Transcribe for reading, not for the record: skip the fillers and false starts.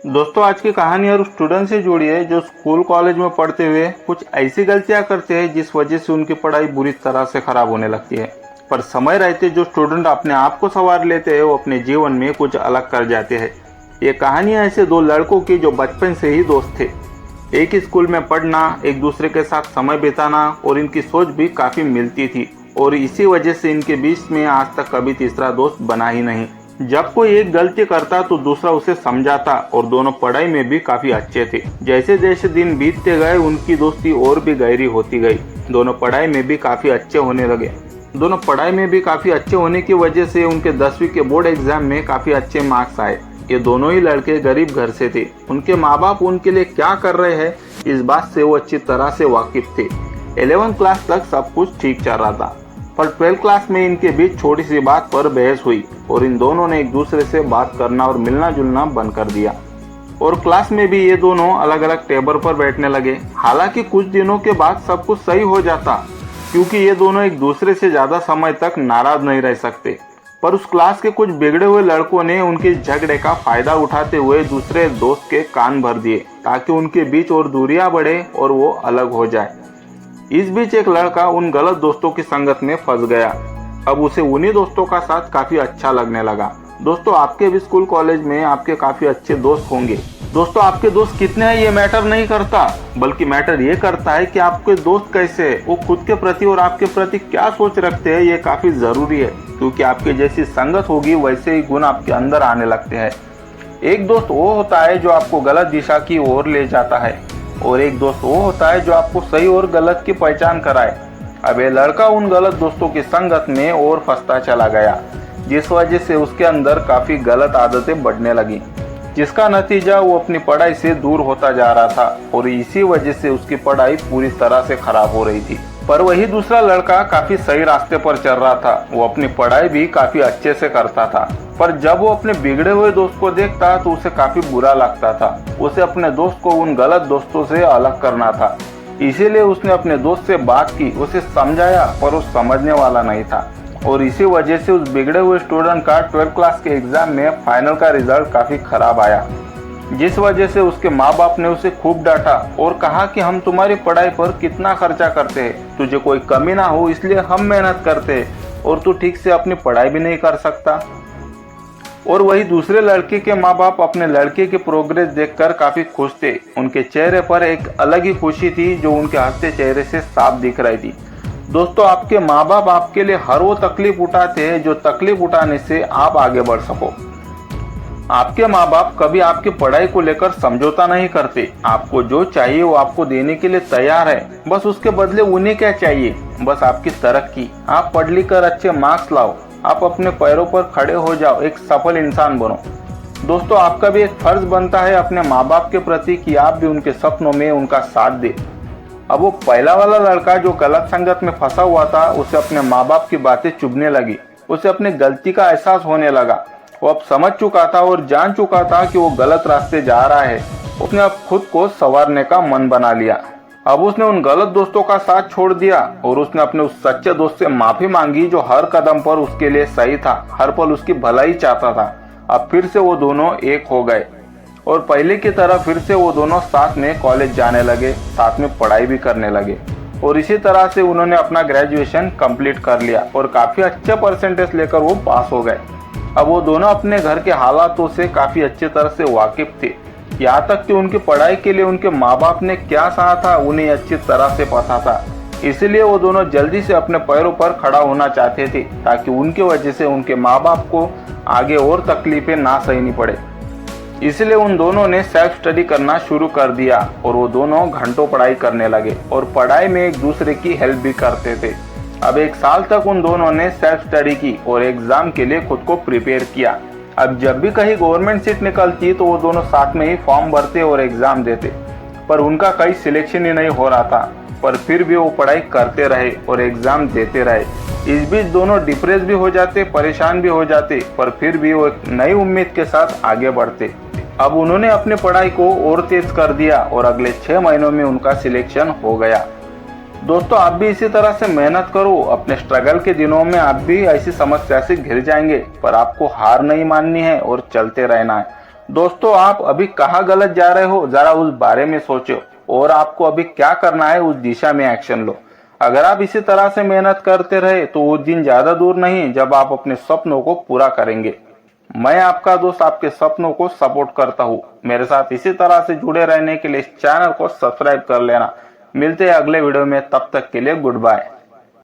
दोस्तों, आज की कहानी और स्टूडेंट से जुड़ी है जो स्कूल कॉलेज में पढ़ते हुए कुछ ऐसी गलतियां करते हैं जिस वजह से उनकी पढ़ाई बुरी तरह से खराब होने लगती है। पर समय रहते जो स्टूडेंट अपने आप को संवार लेते हैं वो अपने जीवन में कुछ अलग कर जाते हैं। ये कहानी है ऐसे दो लड़कों की जो बचपन से ही दोस्त थे। एक ही स्कूल में पढ़ना, एक दूसरे के साथ समय बिताना और इनकी सोच भी काफ़ी मिलती थी और इसी वजह से इनके बीच में आज तक कभी तीसरा दोस्त बना ही नहीं। जब कोई एक गलती करता तो दूसरा उसे समझाता और दोनों पढ़ाई में भी काफी अच्छे थे। जैसे जैसे दिन बीतते गए उनकी दोस्ती और भी गहरी होती गई। दोनों पढ़ाई में भी काफी अच्छे होने लगे। दोनों पढ़ाई में भी काफी अच्छे होने की वजह से उनके 10वीं के बोर्ड एग्जाम में काफी अच्छे मार्क्स आए। ये दोनों ही लड़के गरीब घर से थे। उनके माँ बाप उनके लिए क्या कर रहे हैं इस बात से वो अच्छी तरह से वाकिफ थे। 11वीं क्लास तक सब कुछ ठीक चल रहा था, पर 12वीं क्लास में इनके बीच छोटी सी बात पर बहस हुई और इन दोनों ने एक दूसरे से बात करना और मिलना जुलना बंद कर दिया और क्लास में भी ये दोनों अलग अलग टेबल पर बैठने लगे। हालांकि कुछ दिनों के बाद सब कुछ सही हो जाता क्योंकि ये दोनों एक दूसरे से ज्यादा समय तक नाराज नहीं रह सकते। पर उस क्लास के कुछ बिगड़े हुए लड़कों ने उनके झगड़े का फायदा उठाते हुए दूसरे दोस्त के कान भर दिए ताकि उनके बीच और दूरियां बढ़े और वो अलग हो जाए। इस बीच एक लड़का उन गलत दोस्तों की संगत में फंस गया। अब उसे उन्हीं दोस्तों का साथ काफी अच्छा लगने लगा। दोस्तों, आपके भी स्कूल कॉलेज में आपके काफी अच्छे दोस्त होंगे। दोस्तों, आपके दोस्त कितने हैं ये मैटर नहीं करता, बल्कि मैटर ये करता है कि आपके दोस्त कैसे हैं, वो खुद के प्रति और आपके प्रति क्या सोच रखते हैं। ये काफी जरूरी है क्योंकि आपकी जैसी संगत होगी वैसे ही गुण आपके अंदर आने लगते हैं। एक दोस्त वो होता है जो आपको गलत दिशा की ओर ले जाता है और एक दोस्त वो होता है जो आपको सही और गलत की पहचान कराए। अब ये लड़का उन गलत दोस्तों की संगत में और फंसता चला गया जिस वजह से उसके अंदर काफी गलत आदतें बढ़ने लगी, जिसका नतीजा वो अपनी पढ़ाई से दूर होता जा रहा था और इसी वजह से उसकी पढ़ाई पूरी तरह से खराब हो रही थी। पर वही दूसरा लड़का काफी सही रास्ते पर चल रहा था। वो अपनी पढ़ाई भी काफी अच्छे से करता था, पर जब वो अपने बिगड़े हुए दोस्त को देखता तो उसे काफी बुरा लगता था। उसे अपने दोस्त को उन गलत दोस्तों से अलग करना था, इसीलिए उसने अपने दोस्त से बात की, उसे समझाया, पर वो समझने वाला नहीं था और इसी वजह से उस बिगड़े हुए स्टूडेंट का 12वीं क्लास के एग्जाम में फाइनल का रिजल्ट काफी खराब आया, जिस वजह से उसके माँ बाप ने उसे खूब डांटा और कहा कि हम तुम्हारी पढ़ाई पर कितना खर्चा करते हैं, तुझे कोई कमी ना हो इसलिए हम मेहनत करते हैं और तू ठीक से अपनी पढ़ाई भी नहीं कर सकता। और वही दूसरे लड़के के माँ बाप अपने लड़के की प्रोग्रेस देखकर काफी खुश थे। उनके चेहरे पर एक अलग ही खुशी थी जो उनके हंसते चेहरे से साफ दिख रही थी। दोस्तों, आपके माँ बाप आपके लिए हर वो तकलीफ उठाते हैं जो तकलीफ उठाने से आप आगे बढ़ सको। आपके माँ बाप कभी आपकी पढ़ाई को लेकर समझौता नहीं करते। आपको जो चाहिए वो आपको देने के लिए तैयार है, बस उसके बदले उन्हें क्या चाहिए, बस आपकी तरक्की। आप पढ़ लिख कर अच्छे मार्क्स लाओ, आप अपने पैरों पर खड़े हो जाओ, एक सफल इंसान बनो। दोस्तों, आपका भी एक फर्ज बनता है अपने माँ बाप के प्रति कि आप भी उनके सपनों में उनका साथ दे। अब वो पहला वाला लड़का जो गलत संगत में फंसा हुआ था उसे अपने माँ बाप की बातें चुभने लगी। उसे अपनी गलती का एहसास होने लगा। वो अब समझ चुका था और जान चुका था कि वो गलत रास्ते जा रहा है। उसने अब खुद को संवारने का मन बना लिया। अब उसने उन गलत दोस्तों का साथ छोड़ दिया और उसने अपने उस सच्चे दोस्त से माफी मांगी जो हर कदम पर उसके लिए सही था, हर पल उसकी भलाई चाहता था। अब फिर से वो दोनों एक हो गए और पहले की तरह फिर से वो दोनों साथ में कॉलेज जाने लगे, साथ में पढ़ाई भी करने लगे और इसी तरह से उन्होंने अपना ग्रेजुएशन कंप्लीट कर लिया और काफी अच्छे परसेंटेज लेकर वो पास हो गए। अब वो दोनों अपने घर के हालातों से काफी अच्छी तरह से वाकिफ थे, यहाँ तक कि उनकी पढ़ाई के लिए उनके माँ बाप ने क्या सहा था उन्हें अच्छी तरह से पता था। इसलिए वो दोनों जल्दी से अपने पैरों पर खड़ा होना चाहते थे ताकि उनकी वजह से उनके माँ बाप को आगे और तकलीफें ना सहनी पड़े। इसलिए उन दोनों ने सेल्फ स्टडी करना शुरू कर दिया और वो दोनों घंटों पढ़ाई करने लगे और पढ़ाई में एक दूसरे की हेल्प भी करते थे। अब 1 साल तक उन दोनों ने सेल्फ स्टडी की और एग्जाम के लिए खुद को प्रिपेयर किया। अब जब भी कहीं गवर्नमेंट सीट निकलती तो वो दोनों साथ में ही फॉर्म भरते और एग्जाम देते, पर उनका कहीं सिलेक्शन ही नहीं हो रहा था। पर फिर भी वो पढ़ाई करते रहे और एग्जाम देते रहे। इस बीच दोनों डिप्रेस भी हो जाते, परेशान भी हो जाते, पर फिर भी वो एक नई उम्मीद के साथ आगे बढ़ते। अब उन्होंने अपनी पढ़ाई को और तेज कर दिया और अगले 6 महीनों में उनका सिलेक्शन हो गया। दोस्तों, आप भी इसी तरह से मेहनत करो। अपने स्ट्रगल के दिनों में आप भी ऐसी समस्या से घिर जाएंगे, पर आपको हार नहीं माननी है और चलते रहना है। दोस्तों, आप अभी कहाँ गलत जा रहे हो, जरा उस बारे में सोचो और आपको अभी क्या करना है उस दिशा में एक्शन लो। अगर आप इसी तरह से मेहनत करते रहे तो वो दिन ज्यादा दूर नहीं जब आप अपने सपनों को पूरा करेंगे। मैं आपका दोस्त आपके सपनों को सपोर्ट करता हूँ। मेरे साथ इसी तरह से जुड़े रहने के लिए इस चैनल को सब्सक्राइब कर लेना। मिलते हैं अगले वीडियो में, तब तक के लिए गुड बाय।